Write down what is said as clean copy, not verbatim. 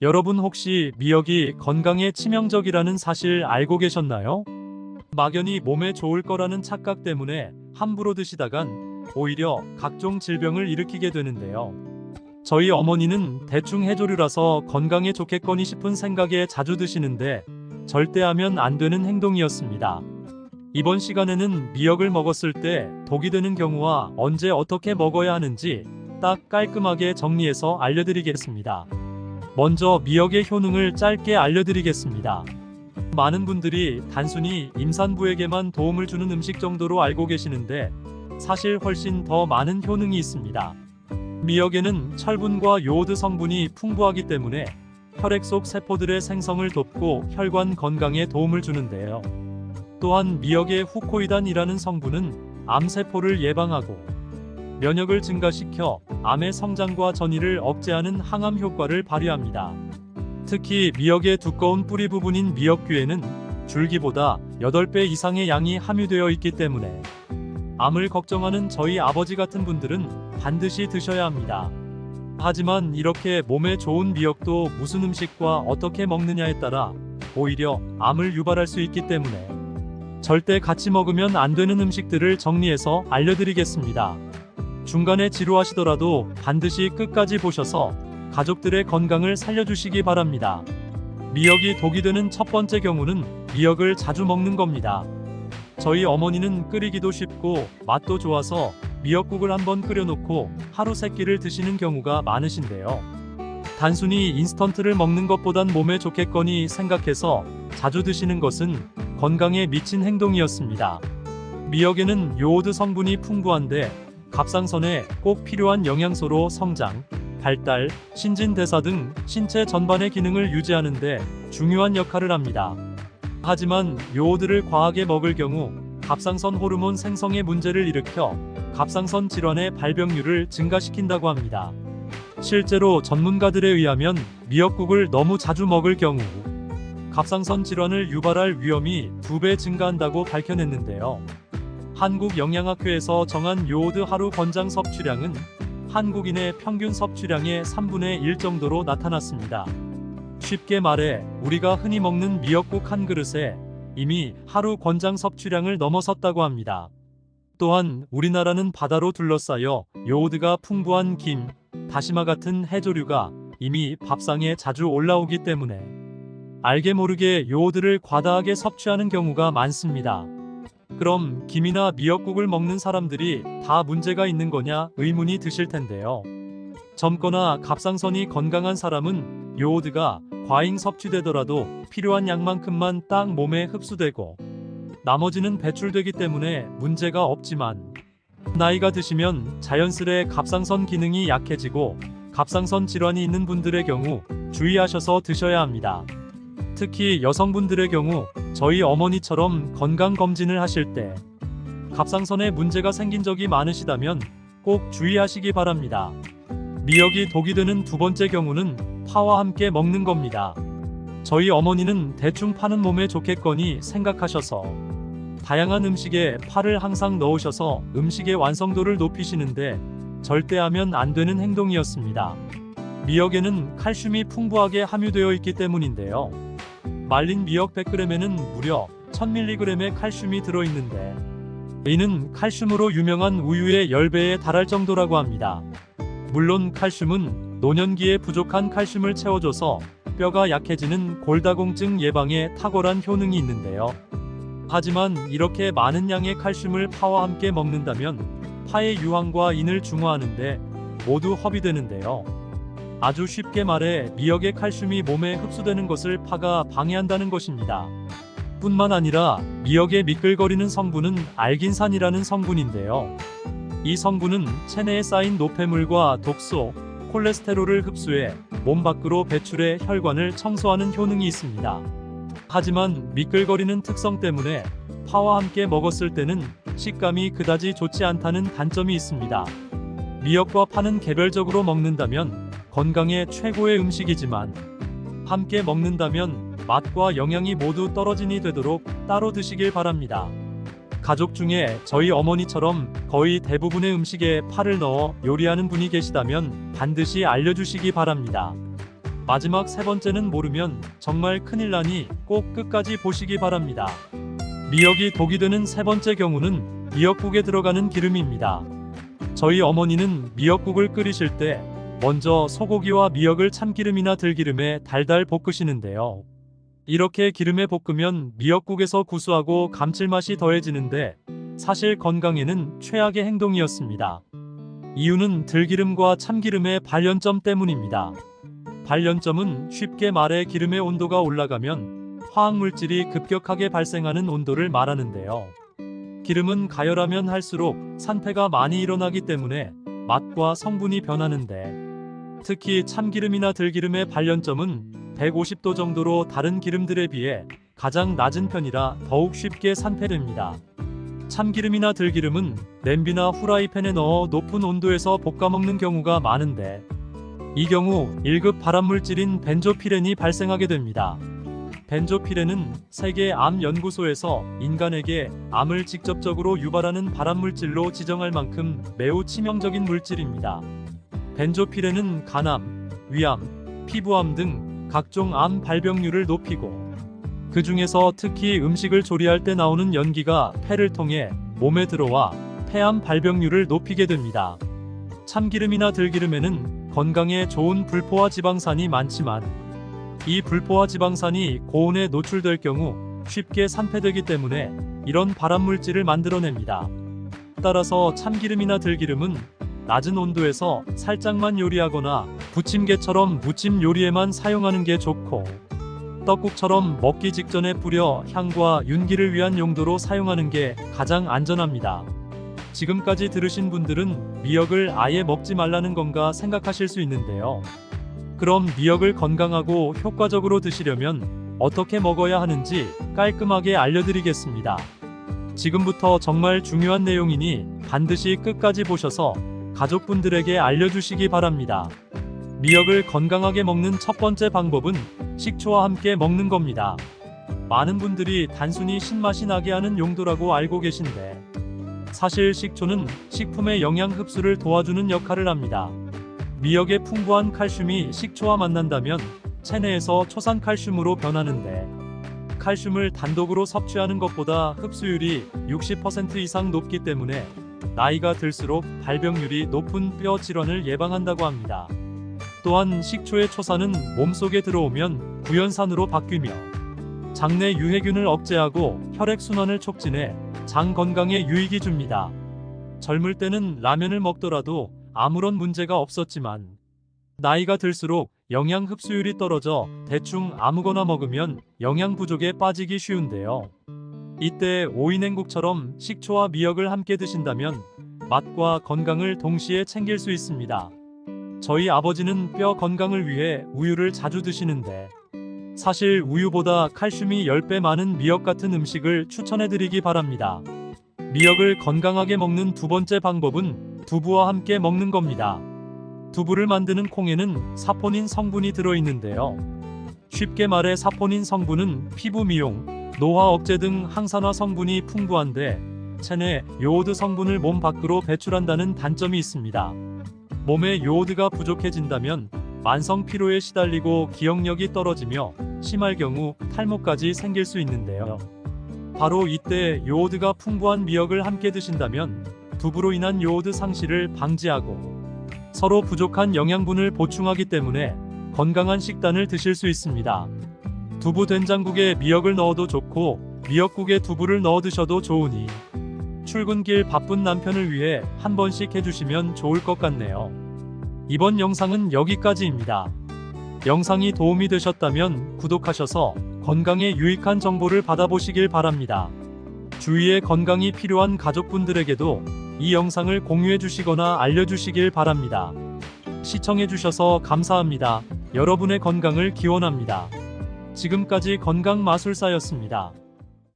여러분 혹시 미역이 건강에 치명적이라는 사실 알고 계셨나요? 막연히 몸에 좋을 거라는 착각 때문에 함부로 드시다간 오히려 각종 질병을 일으키게 되는데요. 저희 어머니는 대충 해조류라서 건강에 좋겠거니 싶은 생각에 자주 드시는데 절대 하면 안 되는 행동이었습니다. 이번 시간에는 미역을 먹었을 때 독이 되는 경우와 언제 어떻게 먹어야 하는지 딱 깔끔하게 정리해서 알려드리겠습니다. 먼저 미역의 효능을 짧게 알려드리겠습니다. 많은 분들이 단순히 임산부에게만 도움을 주는 음식 정도로 알고 계시는데 사실 훨씬 더 많은 효능이 있습니다. 미역에는 철분과 요오드 성분이 풍부하기 때문에 혈액 속 세포들의 생성을 돕고 혈관 건강에 도움을 주는데요. 또한 미역의 후코이단이라는 성분은 암세포를 예방하고 면역을 증가시켜 암의 성장과 전이를 억제하는 항암 효과를 발휘합니다. 특히 미역의 두꺼운 뿌리 부분인 미역귀에는 줄기보다 8배 이상의 양이 함유되어 있기 때문에 암을 걱정하는 저희 아버지 같은 분들은 반드시 드셔야 합니다. 하지만 이렇게 몸에 좋은 미역도 무슨 음식과 어떻게 먹느냐에 따라 오히려 암을 유발할 수 있기 때문에 절대 같이 먹으면 안 되는 음식들을 정리해서 알려드리겠습니다. 중간에 지루하시더라도 반드시 끝까지 보셔서 가족들의 건강을 살려주시기 바랍니다. 미역이 독이 되는 첫 번째 경우는 미역을 자주 먹는 겁니다. 저희 어머니는 끓이기도 쉽고 맛도 좋아서 미역국을 한번 끓여놓고 하루 3끼를 드시는 경우가 많으신데요. 단순히 인스턴트를 먹는 것보단 몸에 좋겠거니 생각해서 자주 드시는 것은 건강에 미친 행동이었습니다. 미역에는 요오드 성분이 풍부한데 갑상선에 꼭 필요한 영양소로 성장, 발달, 신진대사 등 신체 전반의 기능을 유지하는 데 중요한 역할을 합니다. 하지만 요오드를 과하게 먹을 경우 갑상선 호르몬 생성에 문제를 일으켜 갑상선 질환의 발병률을 증가시킨다고 합니다. 실제로 전문가들에 의하면 미역국을 너무 자주 먹을 경우 갑상선 질환을 유발할 위험이 2배 증가한다고 밝혀냈는데요. 한국영양학회에서 정한 요오드 하루 권장 섭취량은 한국인의 평균 섭취량의 3분의 1 정도로 나타났습니다. 쉽게 말해 우리가 흔히 먹는 미역국 한 그릇에 이미 하루 권장 섭취량을 넘어섰다고 합니다. 또한 우리나라는 바다로 둘러싸여 요오드가 풍부한 김, 다시마 같은 해조류가 이미 밥상에 자주 올라오기 때문에 알게 모르게 요오드를 과다하게 섭취하는 경우가 많습니다. 그럼 김이나 미역국을 먹는 사람들이 다 문제가 있는 거냐 의문이 드실 텐데요. 젊거나 갑상선이 건강한 사람은 요오드가 과잉 섭취되더라도 필요한 양만큼만 딱 몸에 흡수되고 나머지는 배출되기 때문에 문제가 없지만 나이가 드시면 자연스레 갑상선 기능이 약해지고 갑상선 질환이 있는 분들의 경우 주의하셔서 드셔야 합니다. 특히 여성분들의 경우 저희 어머니처럼 건강검진을 하실 때 갑상선에 문제가 생긴 적이 많으시다면 꼭 주의하시기 바랍니다. 미역이 독이 되는 두 번째 경우는 파와 함께 먹는 겁니다. 저희 어머니는 대충 파는 몸에 좋겠거니 생각하셔서 다양한 음식에 파를 항상 넣으셔서 음식의 완성도를 높이시는데 절대 하면 안 되는 행동이었습니다. 미역에는 칼슘이 풍부하게 함유되어 있기 때문인데요. 말린 미역 100g에는 무려 1000mg의 칼슘이 들어있는데 이는 칼슘으로 유명한 우유의 10배에 달할 정도라고 합니다. 물론 칼슘은 노년기에 부족한 칼슘을 채워줘서 뼈가 약해지는 골다공증 예방에 탁월한 효능이 있는데요. 하지만 이렇게 많은 양의 칼슘을 파와 함께 먹는다면 파의 유황과 인을 중화하는데 모두 허비되는데요. 아주 쉽게 말해 미역의 칼슘이 몸에 흡수되는 것을 파가 방해한다는 것입니다. 뿐만 아니라 미역의 미끌거리는 성분은 알긴산이라는 성분인데요. 이 성분은 체내에 쌓인 노폐물과 독소, 콜레스테롤을 흡수해 몸 밖으로 배출해 혈관을 청소하는 효능이 있습니다. 하지만 미끌거리는 특성 때문에 파와 함께 먹었을 때는 식감이 그다지 좋지 않다는 단점이 있습니다. 미역과 파는 개별적으로 먹는다면 건강에 최고의 음식이지만 함께 먹는다면 맛과 영양이 모두 떨어진이 되도록 따로 드시길 바랍니다. 가족 중에 저희 어머니처럼 거의 대부분의 음식에 파를 넣어 요리하는 분이 계시다면 반드시 알려주시기 바랍니다. 마지막 세 번째는 모르면 정말 큰일 나니 꼭 끝까지 보시기 바랍니다. 미역이 독이 되는 세 번째 경우는 미역국에 들어가는 기름입니다. 저희 어머니는 미역국을 끓이실 때 먼저 소고기와 미역을 참기름이나 들기름에 달달 볶으시는데요. 이렇게 기름에 볶으면 미역국에서 구수하고 감칠맛이 더해지는데 사실 건강에는 최악의 행동이었습니다. 이유는 들기름과 참기름의 발연점 때문입니다. 발연점은 쉽게 말해 기름의 온도가 올라가면 화학물질이 급격하게 발생하는 온도를 말하는데요. 기름은 가열하면 할수록 산패가 많이 일어나기 때문에 맛과 성분이 변하는데 특히 참기름이나 들기름의 발연점은 150도 정도로 다른 기름들에 비해 가장 낮은 편이라 더욱 쉽게 산패됩니다. 참기름이나 들기름은 냄비나 후라이팬에 넣어 높은 온도에서 볶아 먹는 경우가 많은데 이 경우 1급 발암물질인 벤조피렌이 발생하게 됩니다. 벤조피렌은 세계 암 연구소에서 인간에게 암을 직접적으로 유발하는 발암물질로 지정할 만큼 매우 치명적인 물질입니다. 벤조피렌은 간암, 위암, 피부암 등 각종 암 발병률을 높이고 그 중에서 특히 음식을 조리할 때 나오는 연기가 폐를 통해 몸에 들어와 폐암 발병률을 높이게 됩니다. 참기름이나 들기름에는 건강에 좋은 불포화 지방산이 많지만 이 불포화 지방산이 고온에 노출될 경우 쉽게 산패되기 때문에 이런 발암물질을 만들어냅니다. 따라서 참기름이나 들기름은 낮은 온도에서 살짝만 요리하거나 부침개처럼 무침 요리에만 사용하는 게 좋고 떡국처럼 먹기 직전에 뿌려 향과 윤기를 위한 용도로 사용하는 게 가장 안전합니다. 지금까지 들으신 분들은 미역을 아예 먹지 말라는 건가 생각하실 수 있는데요. 그럼 미역을 건강하고 효과적으로 드시려면 어떻게 먹어야 하는지 깔끔하게 알려드리겠습니다. 지금부터 정말 중요한 내용이니 반드시 끝까지 보셔서 가족분들에게 알려주시기 바랍니다. 미역을 건강하게 먹는 첫 번째 방법은 식초와 함께 먹는 겁니다. 많은 분들이 단순히 신맛이 나게 하는 용도라고 알고 계신데 사실 식초는 식품의 영양 흡수를 도와주는 역할을 합니다. 미역의 풍부한 칼슘이 식초와 만난다면 체내에서 초산칼슘으로 변하는데 칼슘을 단독으로 섭취하는 것보다 흡수율이 60% 이상 높기 때문에 나이가 들수록 발병률이 높은 뼈 질환을 예방한다고 합니다. 또한 식초의 초산은 몸속에 들어오면 구연산으로 바뀌며 장내 유해균을 억제하고 혈액순환을 촉진해 장 건강에 유익이 줍니다. 젊을 때는 라면을 먹더라도 아무런 문제가 없었지만 나이가 들수록 영양 흡수율이 떨어져 대충 아무거나 먹으면 영양 부족에 빠지기 쉬운데요. 이때 오이냉국처럼 식초와 미역을 함께 드신다면 맛과 건강을 동시에 챙길 수 있습니다. 저희 아버지는 뼈 건강을 위해 우유를 자주 드시는데 사실 우유보다 칼슘이 10배 많은 미역 같은 음식을 추천해드리기 바랍니다. 미역을 건강하게 먹는 두 번째 방법은 두부와 함께 먹는 겁니다. 두부를 만드는 콩에는 사포닌 성분이 들어있는데요. 쉽게 말해 사포닌 성분은 피부 미용, 노화 억제 등 항산화 성분이 풍부한데 체내 요오드 성분을 몸 밖으로 배출한다는 단점이 있습니다. 몸에 요오드가 부족해진다면 만성 피로에 시달리고 기억력이 떨어지며 심할 경우 탈모까지 생길 수 있는데요. 바로 이때 요오드가 풍부한 미역을 함께 드신다면 두부로 인한 요오드 상실을 방지하고 서로 부족한 영양분을 보충하기 때문에 건강한 식단을 드실 수 있습니다. 두부 된장국에 미역을 넣어도 좋고 미역국에 두부를 넣어 드셔도 좋으니 출근길 바쁜 남편을 위해 한 번씩 해주시면 좋을 것 같네요. 이번 영상은 여기까지입니다. 영상이 도움이 되셨다면 구독하셔서 건강에 유익한 정보를 받아보시길 바랍니다. 주위에 건강이 필요한 가족분들에게도 이 영상을 공유해 주시거나 알려주시길 바랍니다. 시청해 주셔서 감사합니다. 여러분의 건강을 기원합니다. 지금까지 건강마술사였습니다.